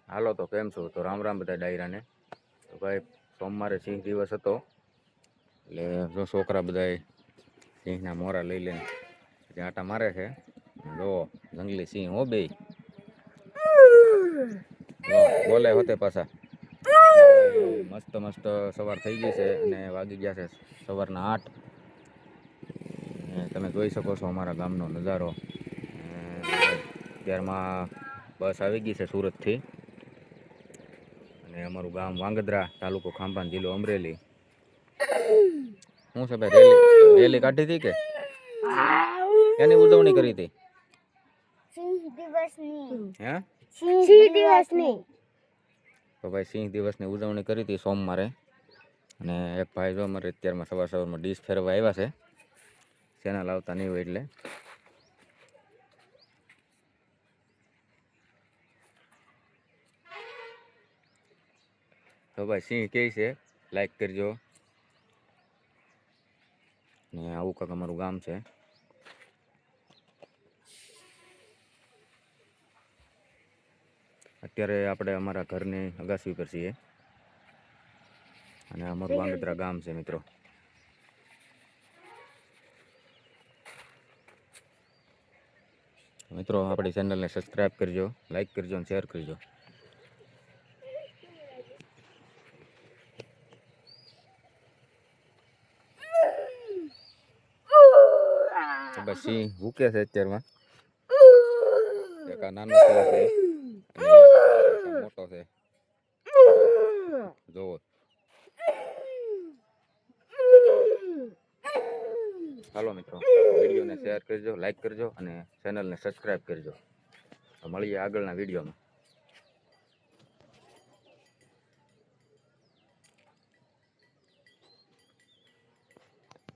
હાલો તો કેમ છો? તો રામ રામ બધા ડાયરાને. તો ભાઈ સોમવારે સિંહ દિવસ હતો એટલે જો છોકરા બધા સિંહના મોરા લઈ લઈને આટા મારે છે. જો જંગલી સિંહ હો બે બોલે હોતે પાછા. મસ્ત મસ્ત સવાર થઈ ગઈ છે અને વાગી ગયા છે સવારના 8. તમે જોઈ શકો છો અમારા ગામનો નજારો. ત્યારમાં બસ આવી ગઈ છે સુરતથી અને અમારું ગામ વાંગદ્રા, તાલુકો ખાંભા, જિલ્લો અમરેલી. શું છે ભાઈ, રેલી કાઢી હતી કે એની ઉજવણી કરી હતી? સિંહ દિવસની. હે? સિંહ દિવસની. તો ભાઈ સિંહ દિવસની ઉજવણી કરી હતી સોમવારે. અને એક ભાઈ જો અમારે અત્યારમાં સવારમાં ડીશ ફેરવા આવ્યા છે. ચેનલ આવતા નહીં હોય એટલે. તો ભાઈ સિંહ કહે છે લાઈક કરજો. ને આવું કાંક અમારું ગામ છે. અત્યારે આપણે અમારા ઘરની અગાસી ઉપર છીએ અને અમારું વાંગદ્રા ગામ છે મિત્રો. મિત્રો આપણી ચેનલને સબસ્ક્રાઈબ કરજો, લાઈક કરજો અને શેર કરજો. બસ સિંહ ભૂકે છે અત્યારમાં. એક આ નાનો છે અને એક મોટો છે. જોવો. હાલો મિત્રો, વિડીયોને શેર કરજો, લાઈક કરજો અને ચેનલને સબસ્ક્રાઈબ કરજો. મળીએ આગળના વિડીયોમાં.